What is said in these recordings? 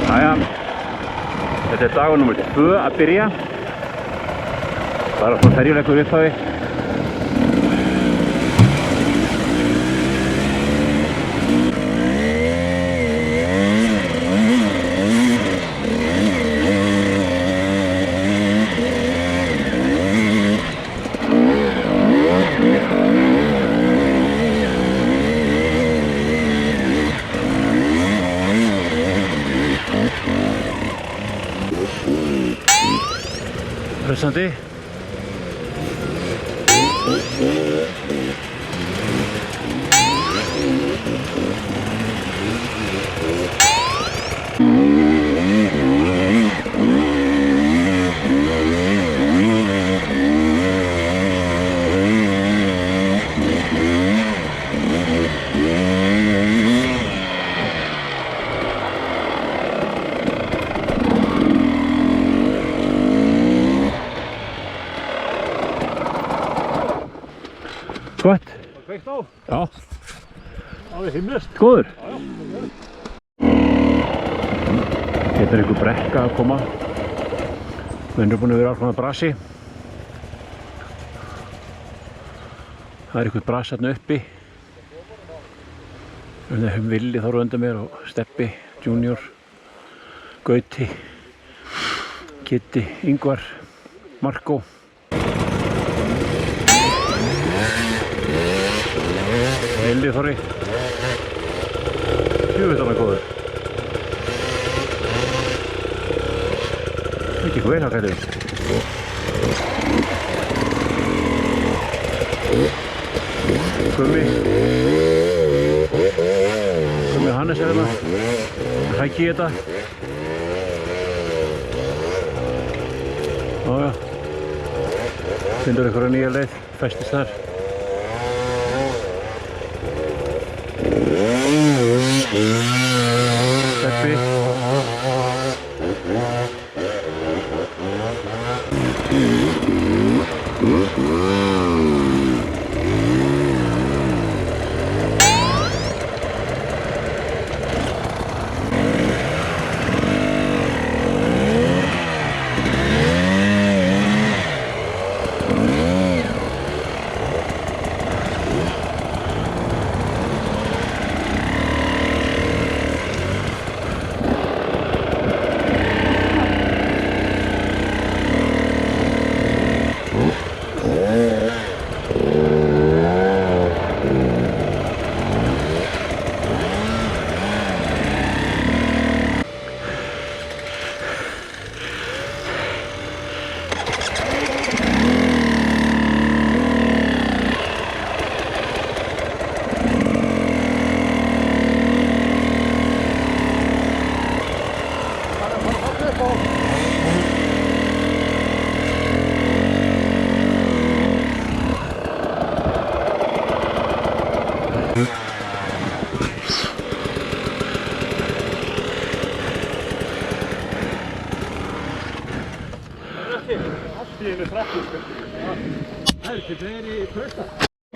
Jæja, þetta er dagur nr. 2 að byrja. Bara svona ferjuleikur upphafi. Hressandi. Gott. Kveikt á? Já. Alveg himnest. Góður. Þetta er einhver brekka að koma. Við erum búin að vera á svona brasi. Það er einhver bras þarna uppi. Það er Villi þar undan mér og Steppi, Junior, Gauti, Kitti, Ingvar, Marko. Villi Þorri. Jöfull hann er góður. Ekki vel að kæta. Gummi Hannes er hérna. Hækki í þetta. Ója. Finnur einhverja nýja leið. Festist þar. Steppi.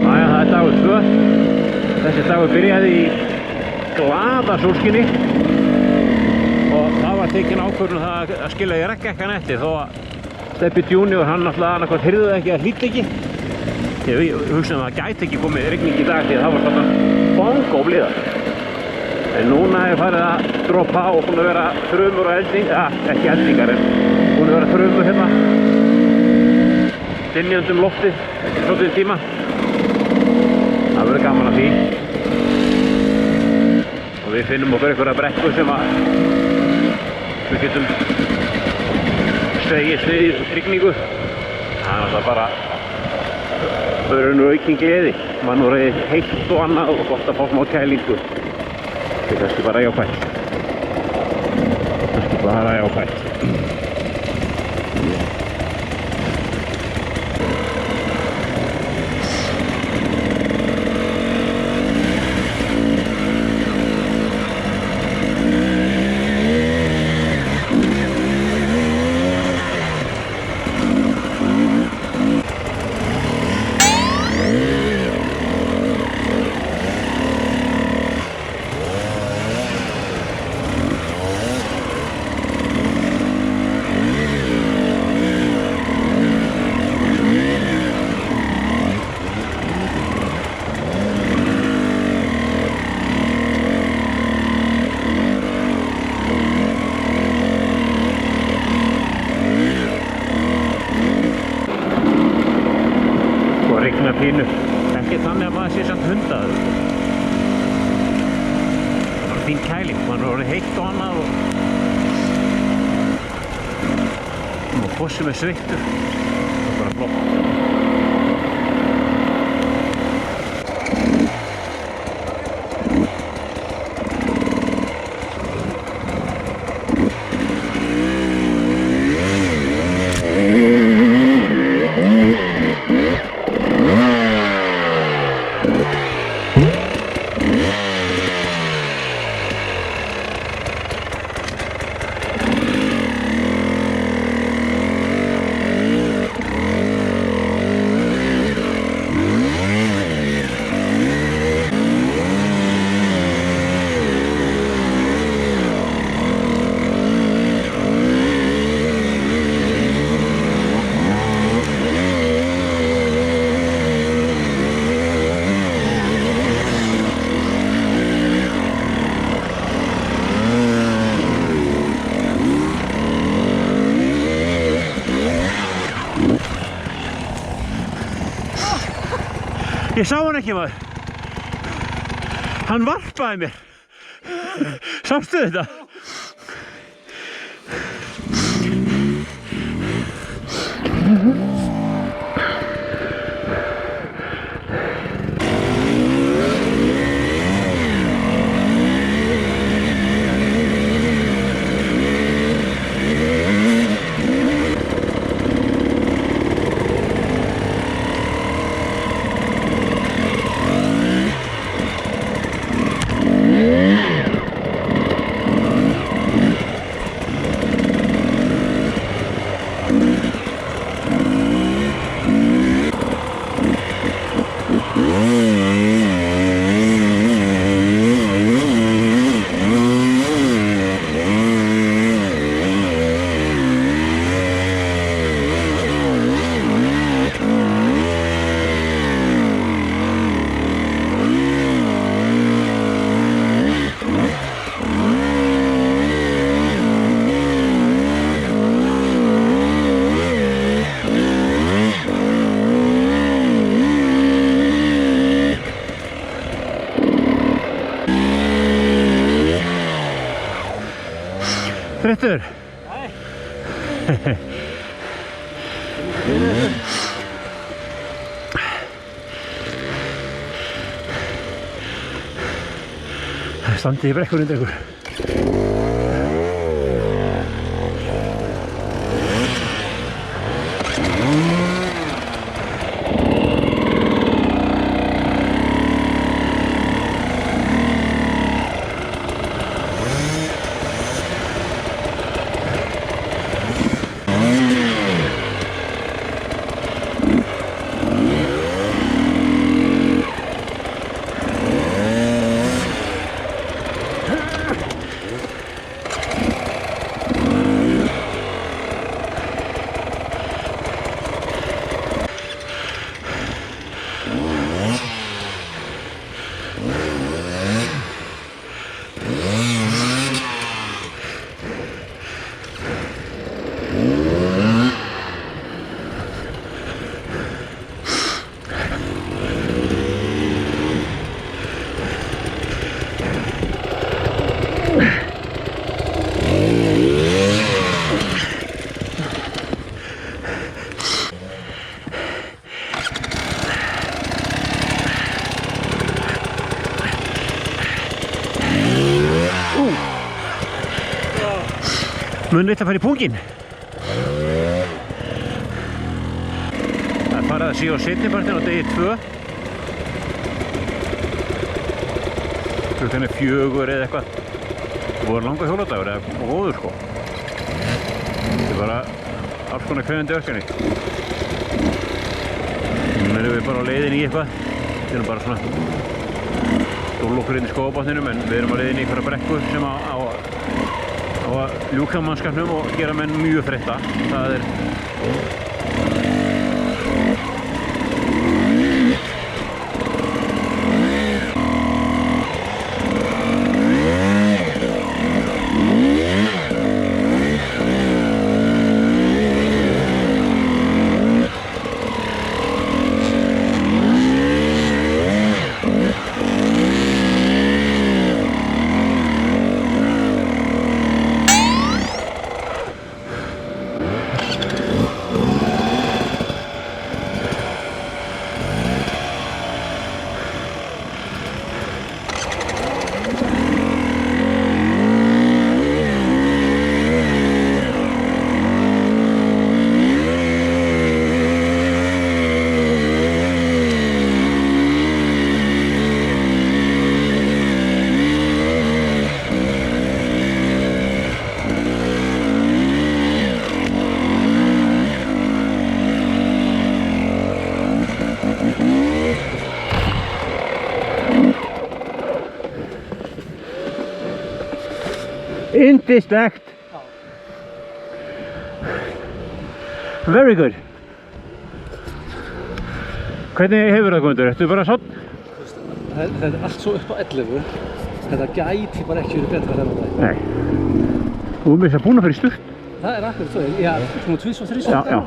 Jæja, það er dagur 2. Þessi dagur byrjaði í glaða sólskini og það var tekin ákvörðun að skilja í rekkekkan eftir þó að Steppi Junior hann náttúrulega annarkvæmt heyrði það ekki að hlýtt ekki. Ég hugsaði að það gæti ekki komið rigning í dag því að það var svona bongo blíða. En núna er farið að droppa á og búin að vera þrumur og eldingar, ekki eldingar en búin að vera þrumur hérna. Dynjandi loftið eftir svolítið tíma. Það verður gaman að því. Og við finnum okkur einhverja brekku sem að við getum slegið í rigningu. Það er alltaf bara aukin gleði. Man voru heitt og annað og gott að fá smá kælingu. Þetta er kannski bara jákvætt. Kannski bara jákvætt. pínu. Ekki þannig að maður sé samt hundaður. Það var fín kæling, maður er orðið heitt og annað og fossið með sveittur. Það er bara flott. Ég sá hann ekki, maður. Hann varpaði mér. Sástu þetta? Þreyttur? Nei. Standið í brekkunni undir ykkur. Mun vill að fara í punginn. Það er farið að síða á seinnipartinn á degi 2. Klukkan er 4 eða eitthvað. Það voru langa hjóladagur eða góður sko. Þetta er bara alls konar krefjandi verkefni. Nú erum við bara á leiðinni í eitthvað. Við erum bara svona dól okkur inn í skógabotninum en við erum á leiðinni í einhverja brekku sem á að ljúka mannskapnum og gera menn mjög þreytta. Það er Yndislegt. Very good. Hvernig hefur það Guðmundur? Ertu bara sonn? Þetta er allt svo upp á 11. Þetta gæti bara ekki verið betra þennan dag. Nei. Þú er með þess að búna fyrir sturt. Það er akkurat svo. Já, svona 2 og 3 Já, já.